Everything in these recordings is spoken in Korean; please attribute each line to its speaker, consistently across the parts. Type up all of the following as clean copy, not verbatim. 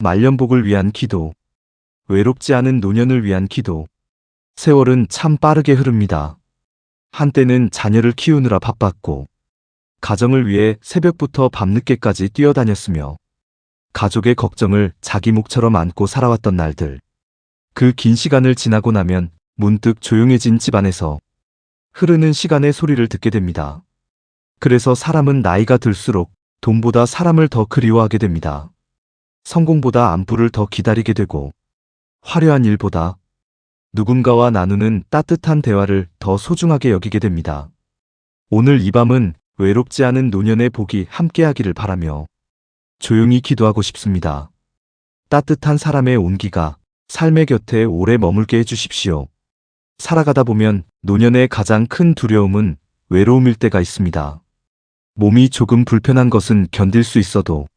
Speaker 1: 말년복을 위한 기도. 외롭지 않은 노년을 위한 기도. 세월은 참 빠르게 흐릅니다. 한때는 자녀를 키우느라 바빴고, 가정을 위해 새벽부터 밤늦게까지 뛰어다녔으며, 가족의 걱정을 자기 몫처럼 안고 살아왔던 날들. 그 긴 시간을 지나고 나면 문득 조용해진 집안에서 흐르는 시간의 소리를 듣게 됩니다. 그래서 사람은 나이가 들수록 돈보다 사람을 더 그리워하게 됩니다. 성공보다 안부를 더 기다리게 되고, 화려한 일보다 누군가와 나누는 따뜻한 대화를 더 소중하게 여기게 됩니다. 오늘 이 밤은 외롭지 않은 노년의 복이 함께하기를 바라며 조용히 기도하고 싶습니다. 따뜻한 사람의 온기가 삶의 곁에 오래 머물게 해주십시오. 살아가다 보면 노년의 가장 큰 두려움은 외로움일 때가 있습니다. 몸이 조금 불편한 것은 견딜 수 있어도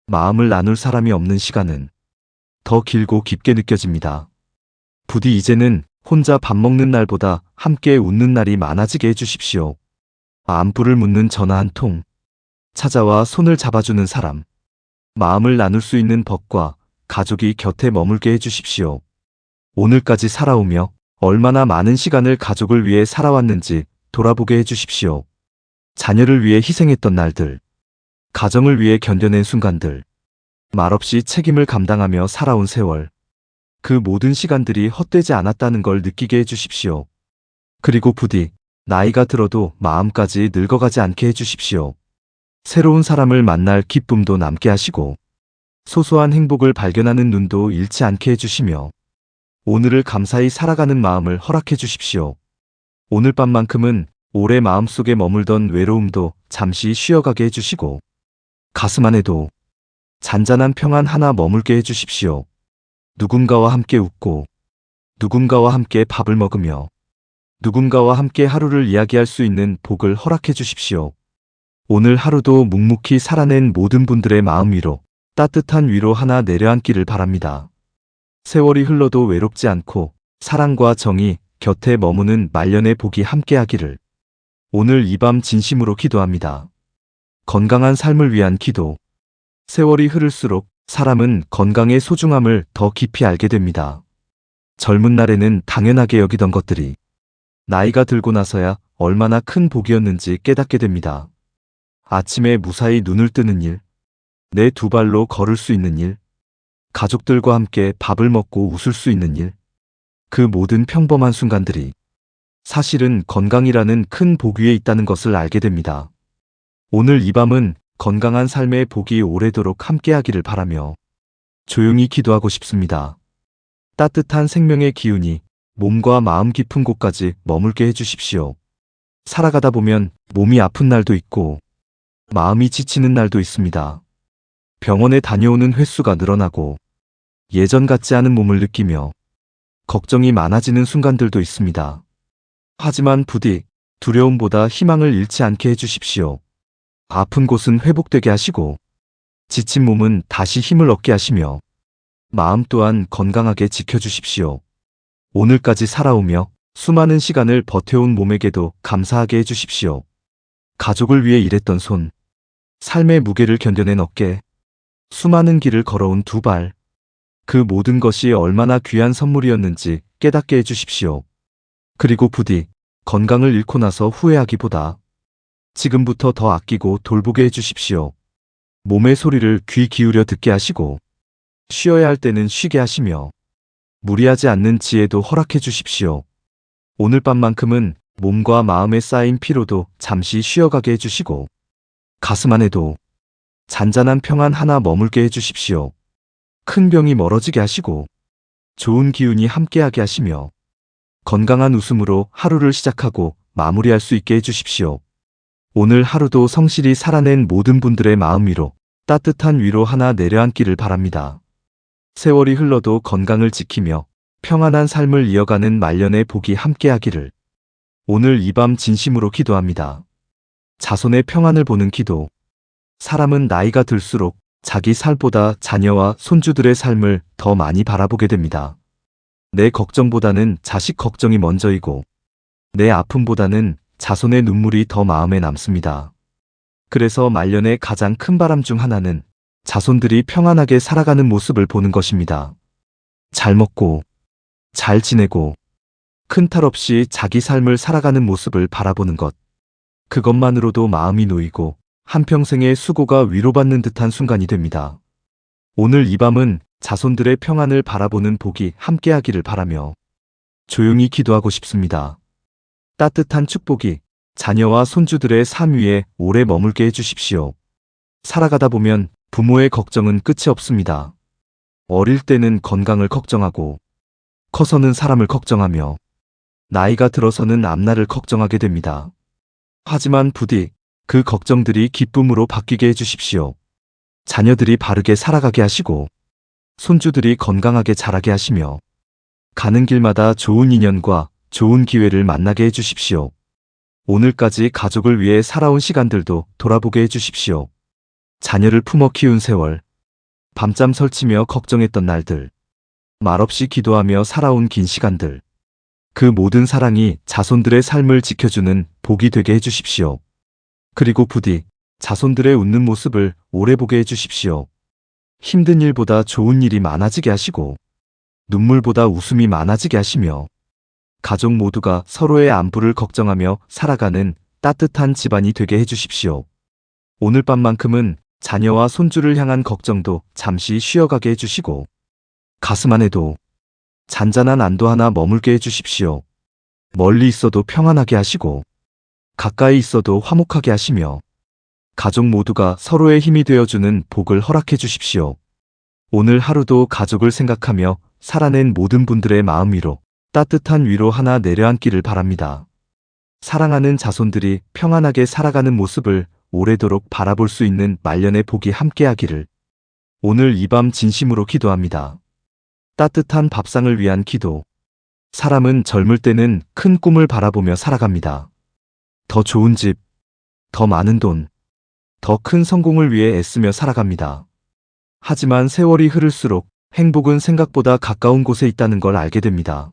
Speaker 1: 마음을 나눌 사람이 없는 시간은 더 길고 깊게 느껴집니다. 부디 이제는 혼자 밥 먹는 날보다 함께 웃는 날이 많아지게 해주십시오. 안부를 묻는 전화 한 통, 찾아와 손을 잡아주는 사람, 마음을 나눌 수 있는 법과 가족이 곁에 머물게 해주십시오. 오늘까지 살아오며 얼마나 많은 시간을 가족을 위해 살아왔는지 돌아보게 해주십시오. 자녀를 위해 희생했던 날들, 가정을 위해 견뎌낸 순간들, 말없이 책임을 감당하며 살아온 세월, 그 모든 시간들이 헛되지 않았다는 걸 느끼게 해주십시오. 그리고 부디 나이가 들어도 마음까지 늙어가지 않게 해주십시오. 새로운 사람을 만날 기쁨도 남게 하시고, 소소한 행복을 발견하는 눈도 잃지 않게 해주시며, 오늘을 감사히 살아가는 마음을 허락해 주십시오. 오늘 밤만큼은 오래 마음속에 머물던 외로움도 잠시 쉬어가게 해주시고, 가슴 안에도 잔잔한 평안 하나 머물게 해주십시오. 누군가와 함께 웃고, 누군가와 함께 밥을 먹으며, 누군가와 함께 하루를 이야기할 수 있는 복을 허락해 주십시오. 오늘 하루도 묵묵히 살아낸 모든 분들의 마음 위로 따뜻한 위로 하나 내려앉기를 바랍니다. 세월이 흘러도 외롭지 않고 사랑과 정이 곁에 머무는 말년의 복이 함께하기를 오늘 이 밤 진심으로 기도합니다. 건강한 삶을 위한 기도. 세월이 흐를수록 사람은 건강의 소중함을 더 깊이 알게 됩니다. 젊은 날에는 당연하게 여기던 것들이 나이가 들고 나서야 얼마나 큰 복이었는지 깨닫게 됩니다. 아침에 무사히 눈을 뜨는 일, 내 두 발로 걸을 수 있는 일, 가족들과 함께 밥을 먹고 웃을 수 있는 일, 그 모든 평범한 순간들이 사실은 건강이라는 큰 복 위에 있다는 것을 알게 됩니다. 오늘 이 밤은 건강한 삶의 복이 오래도록 함께하기를 바라며 조용히 기도하고 싶습니다. 따뜻한 생명의 기운이 몸과 마음 깊은 곳까지 머물게 해주십시오. 살아가다 보면 몸이 아픈 날도 있고 마음이 지치는 날도 있습니다. 병원에 다녀오는 횟수가 늘어나고 예전 같지 않은 몸을 느끼며 걱정이 많아지는 순간들도 있습니다. 하지만 부디 두려움보다 희망을 잃지 않게 해주십시오. 아픈 곳은 회복되게 하시고 지친 몸은 다시 힘을 얻게 하시며 마음 또한 건강하게 지켜주십시오. 오늘까지 살아오며 수많은 시간을 버텨온 몸에게도 감사하게 해주십시오. 가족을 위해 일했던 손, 삶의 무게를 견뎌낸 어깨, 수많은 길을 걸어온 두 발, 그 모든 것이 얼마나 귀한 선물이었는지 깨닫게 해주십시오. 그리고 부디 건강을 잃고 나서 후회하기보다 지금부터 더 아끼고 돌보게 해주십시오. 몸의 소리를 귀 기울여 듣게 하시고 쉬어야 할 때는 쉬게 하시며 무리하지 않는 지혜도 허락해 주십시오. 오늘 밤만큼은 몸과 마음에 쌓인 피로도 잠시 쉬어가게 해주시고 가슴 안에도 잔잔한 평안 하나 머물게 해주십시오. 큰 병이 멀어지게 하시고 좋은 기운이 함께하게 하시며 건강한 웃음으로 하루를 시작하고 마무리할 수 있게 해주십시오. 오늘 하루도 성실히 살아낸 모든 분들의 마음 위로 따뜻한 위로 하나 내려앉기를 바랍니다. 세월이 흘러도 건강을 지키며 평안한 삶을 이어가는 말년의 복이 함께하기를 오늘 이 밤 진심으로 기도합니다. 자손의 평안을 보는 기도. 사람은 나이가 들수록 자기 삶보다 자녀와 손주들의 삶을 더 많이 바라보게 됩니다. 내 걱정보다는 자식 걱정이 먼저이고 내 아픔보다는 자손의 눈물이 더 마음에 남습니다. 그래서 말년의 가장 큰 바람 중 하나는 자손들이 평안하게 살아가는 모습을 보는 것입니다. 잘 먹고, 잘 지내고, 큰 탈 없이 자기 삶을 살아가는 모습을 바라보는 것. 그것만으로도 마음이 놓이고 한평생의 수고가 위로받는 듯한 순간이 됩니다. 오늘 이 밤은 자손들의 평안을 바라보는 복이 함께하기를 바라며 조용히 기도하고 싶습니다. 따뜻한 축복이 자녀와 손주들의 삶 위에 오래 머물게 해주십시오. 살아가다 보면 부모의 걱정은 끝이 없습니다. 어릴 때는 건강을 걱정하고, 커서는 사람을 걱정하며, 나이가 들어서는 앞날을 걱정하게 됩니다. 하지만 부디 그 걱정들이 기쁨으로 바뀌게 해주십시오. 자녀들이 바르게 살아가게 하시고, 손주들이 건강하게 자라게 하시며, 가는 길마다 좋은 인연과 좋은 기회를 만나게 해주십시오. 오늘까지 가족을 위해 살아온 시간들도 돌아보게 해주십시오. 자녀를 품어 키운 세월, 밤잠 설치며 걱정했던 날들, 말없이 기도하며 살아온 긴 시간들, 그 모든 사랑이 자손들의 삶을 지켜주는 복이 되게 해주십시오. 그리고 부디 자손들의 웃는 모습을 오래 보게 해주십시오. 힘든 일보다 좋은 일이 많아지게 하시고, 눈물보다 웃음이 많아지게 하시며, 가족 모두가 서로의 안부를 걱정하며 살아가는 따뜻한 집안이 되게 해주십시오. 오늘 밤만큼은 자녀와 손주를 향한 걱정도 잠시 쉬어가게 해주시고, 가슴 안에도 잔잔한 안도 하나 머물게 해주십시오. 멀리 있어도 평안하게 하시고, 가까이 있어도 화목하게 하시며, 가족 모두가 서로의 힘이 되어주는 복을 허락해 주십시오. 오늘 하루도 가족을 생각하며 살아낸 모든 분들의 마음 위로 따뜻한 위로 하나 내려앉기를 바랍니다. 사랑하는 자손들이 평안하게 살아가는 모습을 오래도록 바라볼 수 있는 말년의 복이 함께하기를 오늘 이 밤 진심으로 기도합니다. 따뜻한 밥상을 위한 기도. 사람은 젊을 때는 큰 꿈을 바라보며 살아갑니다. 더 좋은 집, 더 많은 돈, 더 큰 성공을 위해 애쓰며 살아갑니다. 하지만 세월이 흐를수록 행복은 생각보다 가까운 곳에 있다는 걸 알게 됩니다.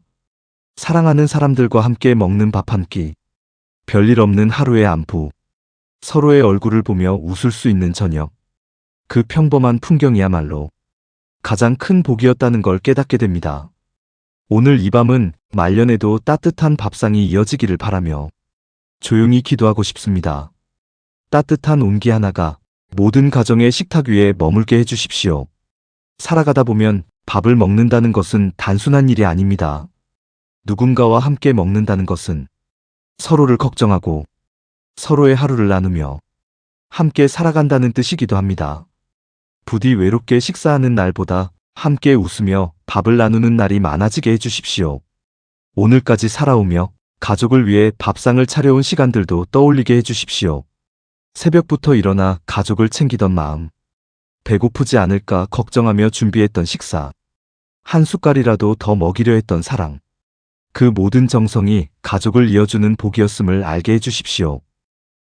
Speaker 1: 사랑하는 사람들과 함께 먹는 밥 한 끼, 별일 없는 하루의 안부, 서로의 얼굴을 보며 웃을 수 있는 저녁, 그 평범한 풍경이야말로 가장 큰 복이었다는 걸 깨닫게 됩니다. 오늘 이 밤은 말년에도 따뜻한 밥상이 이어지기를 바라며 조용히 기도하고 싶습니다. 따뜻한 온기 하나가 모든 가정의 식탁 위에 머물게 해주십시오. 살아가다 보면 밥을 먹는다는 것은 단순한 일이 아닙니다. 누군가와 함께 먹는다는 것은 서로를 걱정하고 서로의 하루를 나누며 함께 살아간다는 뜻이기도 합니다. 부디 외롭게 식사하는 날보다 함께 웃으며 밥을 나누는 날이 많아지게 해주십시오. 오늘까지 살아오며 가족을 위해 밥상을 차려온 시간들도 떠올리게 해주십시오. 새벽부터 일어나 가족을 챙기던 마음, 배고프지 않을까 걱정하며 준비했던 식사, 한 숟갈이라도 더 먹이려 했던 사랑, 그 모든 정성이 가족을 이어주는 복이었음을 알게 해주십시오.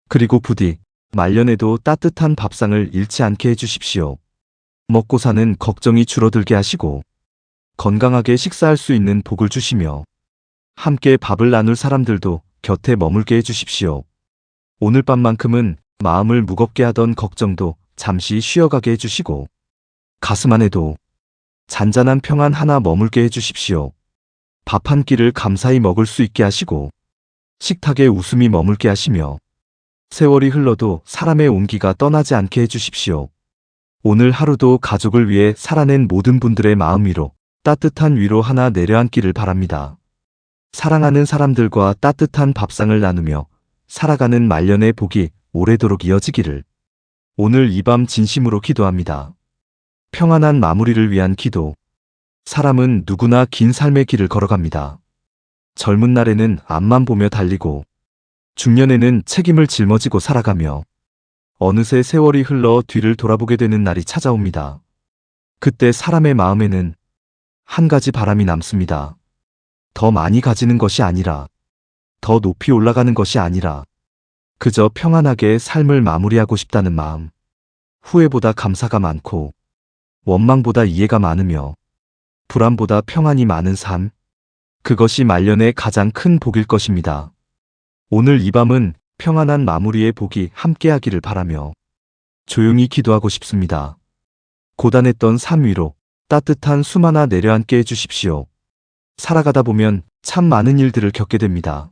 Speaker 1: 그리고 부디 말년에도 따뜻한 밥상을 잃지 않게 해주십시오. 먹고 사는 걱정이 줄어들게 하시고 건강하게 식사할 수 있는 복을 주시며 함께 밥을 나눌 사람들도 곁에 머물게 해주십시오. 오늘 밤만큼은 마음을 무겁게 하던 걱정도 잠시 쉬어가게 해주시고 가슴 안에도 잔잔한 평안 하나 머물게 해주십시오. 밥 한 끼를 감사히 먹을 수 있게 하시고 식탁에 웃음이 머물게 하시며 세월이 흘러도 사람의 온기가 떠나지 않게 해주십시오. 오늘 하루도 가족을 위해 살아낸 모든 분들의 마음 위로 따뜻한 위로 하나 내려앉기를 바랍니다. 사랑하는 사람들과 따뜻한 밥상을 나누며 살아가는 말년의 복이 오래도록 이어지기를 오늘 이 밤 진심으로 기도합니다. 평안한 마무리를 위한 기도. 사람은 누구나 긴 삶의 길을 걸어갑니다. 젊은 날에는 앞만 보며 달리고 중년에는 책임을 짊어지고 살아가며 어느새 세월이 흘러 뒤를 돌아보게 되는 날이 찾아옵니다. 그때 사람의 마음에는 한 가지 바람이 남습니다. 더 많이 가지는 것이 아니라, 더 높이 올라가는 것이 아니라 그저 평안하게 삶을 마무리하고 싶다는 마음. 후회보다 감사가 많고 원망보다 이해가 많으며 불안보다 평안이 많은 삶. 그것이 말년의 가장 큰 복일 것입니다. 오늘 이 밤은 평안한 마무리의 복이 함께하기를 바라며 조용히 기도하고 싶습니다. 고단했던 삶 위로 따뜻한 숨 하나 내려앉게 해주십시오. 살아가다 보면 참 많은 일들을 겪게 됩니다.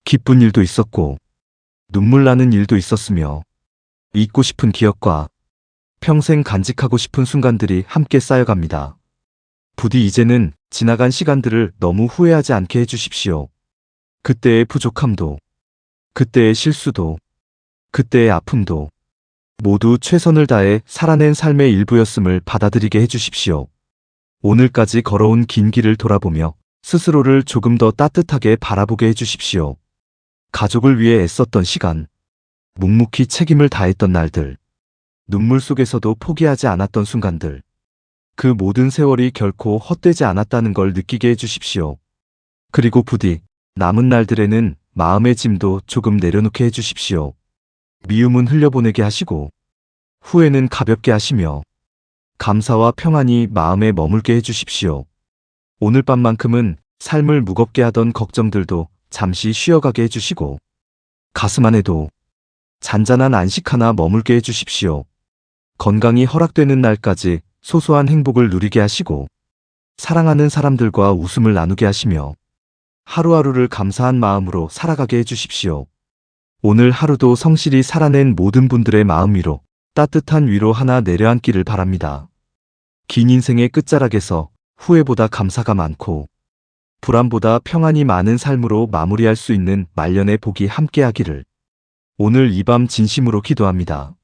Speaker 1: 기쁜 일도 있었고, 눈물 나는 일도 있었으며, 잊고 싶은 기억과 평생 간직하고 싶은 순간들이 함께 쌓여갑니다. 부디 이제는 지나간 시간들을 너무 후회하지 않게 해주십시오. 그때의 부족함도, 그때의 실수도, 그때의 아픔도 모두 최선을 다해 살아낸 삶의 일부였음을 받아들이게 해주십시오. 오늘까지 걸어온 긴 길을 돌아보며 스스로를 조금 더 따뜻하게 바라보게 해주십시오. 가족을 위해 애썼던 시간, 묵묵히 책임을 다했던 날들, 눈물 속에서도 포기하지 않았던 순간들, 그 모든 세월이 결코 헛되지 않았다는 걸 느끼게 해주십시오. 그리고 부디 남은 날들에는 마음의 짐도 조금 내려놓게 해주십시오. 미움은 흘려보내게 하시고 후회는 가볍게 하시며 감사와 평안이 마음에 머물게 해주십시오. 오늘 밤만큼은 삶을 무겁게 하던 걱정들도 잠시 쉬어가게 해주시고 가슴 안에도 잔잔한 안식 하나 머물게 해주십시오. 건강이 허락되는 날까지 소소한 행복을 누리게 하시고 사랑하는 사람들과 웃음을 나누게 하시며 하루하루를 감사한 마음으로 살아가게 해주십시오. 오늘 하루도 성실히 살아낸 모든 분들의 마음 위로 따뜻한 위로 하나 내려앉기를 바랍니다. 긴 인생의 끝자락에서 후회보다 감사가 많고 불안보다 평안이 많은 삶으로 마무리할 수 있는 말년의 복이 함께하기를 오늘 이 밤 진심으로 기도합니다.